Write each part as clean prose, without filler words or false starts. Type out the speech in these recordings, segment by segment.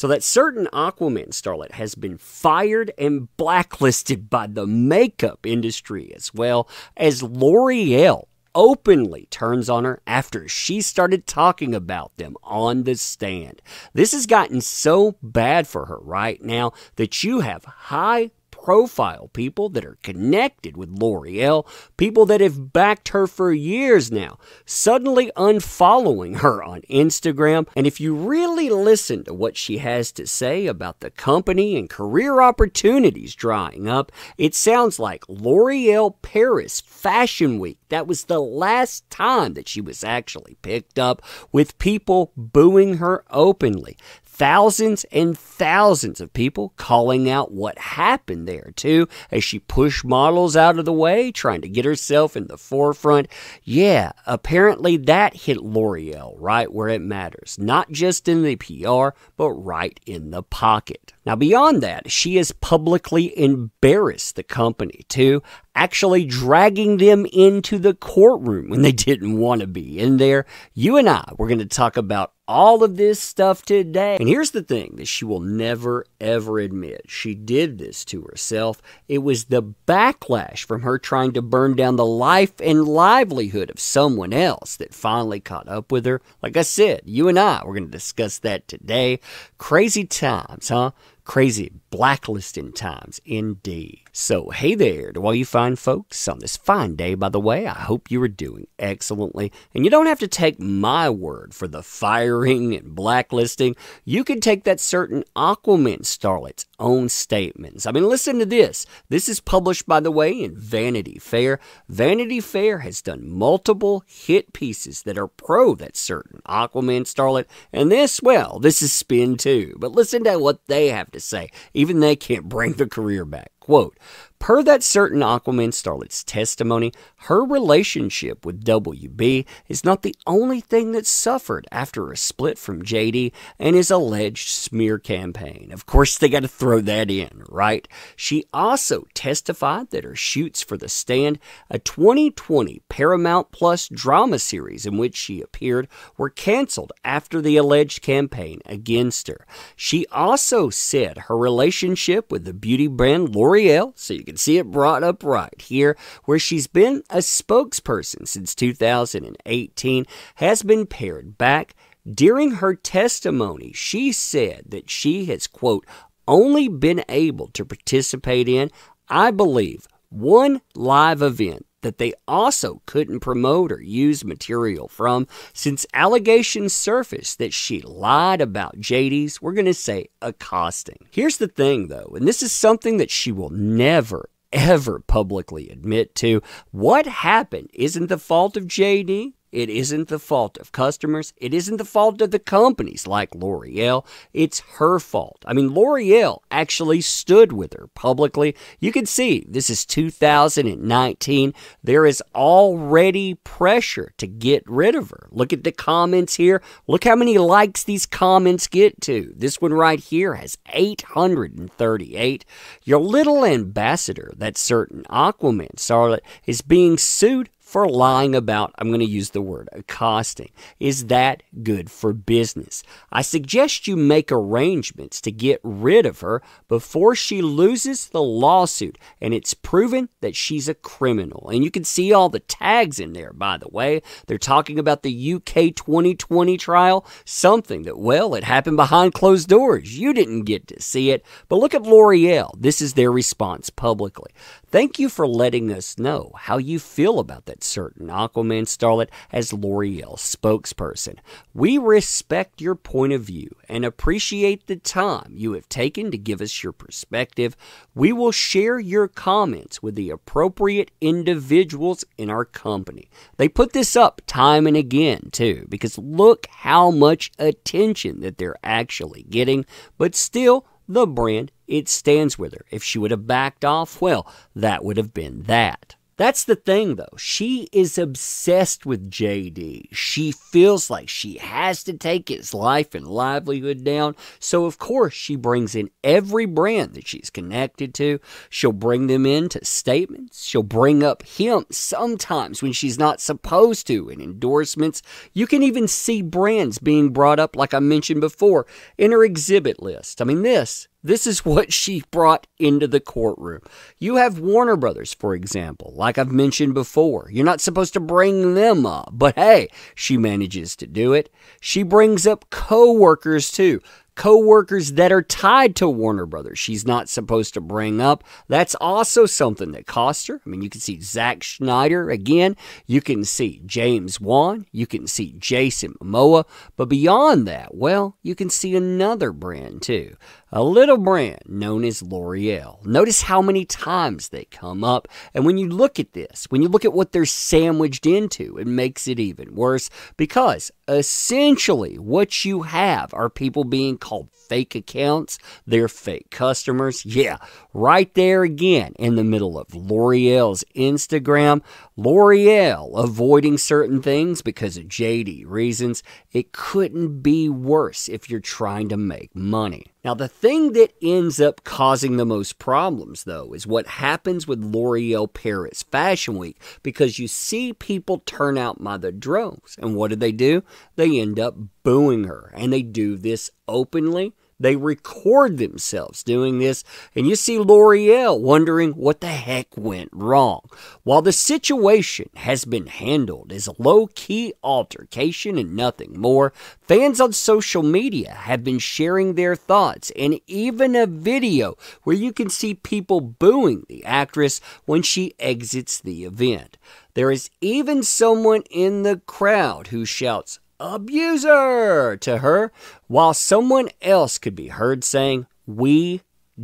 So that certain Aquaman starlet has been fired and blacklisted by the makeup industry, as well as L'Oreal openly turns on her after she started talking about them on the stand. This has gotten so bad for her right now that you have high-profile people that are connected with L'Oreal, people that have backed her for years now, suddenly unfollowing her on Instagram. And if you really listen to what she has to say about the company and career opportunities drying up, it sounds like L'Oreal Paris Fashion Week. That was the last time that she was actually picked up, with people booing her openly. Thousands and thousands of people calling out what happened there, too, as she pushed models out of the way, trying to get herself in the forefront. Yeah, apparently that hit L'Oreal right where it matters, not just in the PR, but right in the pocket. Now, beyond that, she has publicly embarrassed the company, too, actually dragging them into the courtroom when they didn't want to be in there. You and I, we're going to talk about all of this stuff today. And here's the thing that she will never, ever admit. She did this to herself. It was the backlash from her trying to burn down the life and livelihood of someone else that finally caught up with her. Like I said, you and I, we're going to discuss that today. Crazy times, huh? Crazy blacklisting times indeed. So hey there to all you fine folks on this fine day, by the way. I hope you are doing excellently. And you don't have to take my word for the firing and blacklisting. You can take that certain Aquaman starlet's own statements. I mean, listen to this. This is published, by the way, in Vanity Fair. Vanity Fair has done multiple hit pieces that are pro that certain Aquaman starlet. And this, well, this is spin too. But listen to what they have to say. Even they can't bring the career back. Quote, per that certain Aquaman starlet's testimony, her relationship with WB is not the only thing that suffered after a split from JD and his alleged smear campaign. Of course, they got to throw that in, right? She also testified that her shoots for The Stand, a 2020 Paramount Plus drama series in which she appeared, were canceled after the alleged campaign against her. She also said her relationship with the beauty brand L'Oreal, so you can see it brought up right here, where she's been a spokesperson since 2018, has been pared back. During her testimony, she said that she has, quote, only been able to participate in, I believe, one live event that they also couldn't promote or use material from, since allegations surfaced that she lied about JD's, we're going to say, accosting. Here's the thing, though, and this is something that she will never, ever publicly admit to. What happened isn't the fault of JD. It isn't the fault of customers. It isn't the fault of the companies like L'Oreal. It's her fault. I mean, L'Oreal actually stood with her publicly. You can see this is 2019. There is already pressure to get rid of her. Look at the comments here. Look how many likes these comments get to. This one right here has 838. Your little ambassador, that certain Aquaman starlet, is being sued for lying about, I'm going to use the word, accosting. Is that good for business? I suggest you make arrangements to get rid of her before she loses the lawsuit and it's proven that she's a criminal. And you can see all the tags in there, by the way. They're talking about the UK 2020 trial, something that, well, it happened behind closed doors. You didn't get to see it. But look at L'Oreal. This is their response publicly. Thank you for letting us know how you feel about that certain Aquaman starlet as L'Oreal spokesperson. We respect your point of view and appreciate the time you have taken to give us your perspective. We will share your comments with the appropriate individuals in our company. They put this up time and again, too, because look how much attention that they're actually getting, but still, the brand, it stands with her. If she would have backed off, well, that would have been that. That's the thing, though. She is obsessed with JD. She feels like she has to take his life and livelihood down. So, of course, she brings in every brand that she's connected to. She'll bring them into statements. She'll bring up him sometimes when she's not supposed to in endorsements. You can even see brands being brought up, like I mentioned before, in her exhibit list. I mean, this is what she brought into the courtroom. You have Warner Brothers, for example, like I've mentioned before. You're not supposed to bring them up, but hey, she manages to do it. She brings up co-workers too. Co-workers that are tied to Warner Brothers she's not supposed to bring up. That's also something that cost her. I mean, you can see Zack Snyder again. You can see James Wan. You can see Jason Momoa. But beyond that, well, you can see another brand too. A little brand known as L'Oreal. Notice how many times they come up. And when you look at this, when you look at what they're sandwiched into, it makes it even worse because essentially what you have are people being called fake accounts. They're fake customers. Yeah, right there again in the middle of L'Oreal's Instagram. L'Oreal avoiding certain things because of JD reasons. It couldn't be worse if you're trying to make money. Now, the thing that ends up causing the most problems, though, is what happens with L'Oreal Paris Fashion Week, because you see people turn out by the droves. And what do? They end up booing her, and they do this openly. They record themselves doing this, and you see L'Oreal wondering what the heck went wrong. While the situation has been handled as a low-key altercation and nothing more, fans on social media have been sharing their thoughts, and even a video where you can see people booing the actress when she exits the event. There is even someone in the crowd who shouts, "Abuser!" to her, while someone else could be heard saying, "We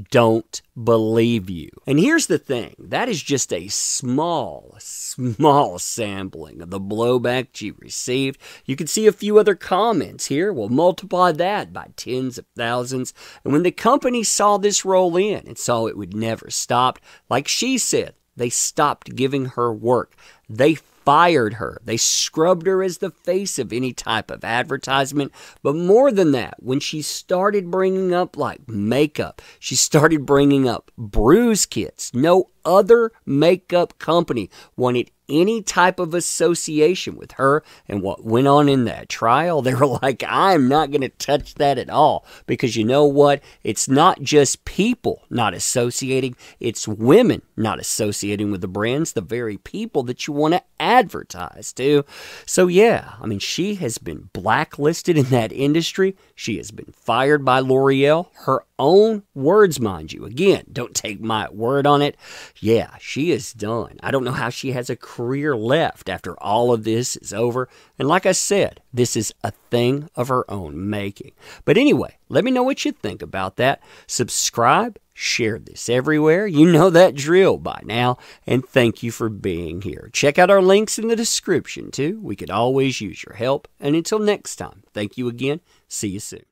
don't believe you." And here's the thing, that is just a small sampling of the blowback she received. You can see a few other comments here. We'll multiply that by tens of thousands. And when the company saw this roll in and saw it would never stop, like she said, they stopped giving her work. They fired her. They scrubbed her as the face of any type of advertisement. But more than that, when she started bringing up like makeup, she started bringing up bruise kits. No other makeup company wanted any type of association with her and what went on in that trial. They were like, I'm not going to touch that at all, because you know what? It's not just people not associating, it's women not associating with the brands, the very people that you want to advertise to. So yeah, I mean, she has been blacklisted in that industry. She has been fired by L'Oreal. Her own words, mind you. Again, don't take my word on it. Yeah, she is done. I don't know how she has a career left after all of this is over. And like I said, this is a thing of her own making. But anyway, let me know what you think about that. Subscribe, share this everywhere. You know that drill by now. And thank you for being here. Check out our links in the description too. We could always use your help. And until next time, thank you again. See you soon.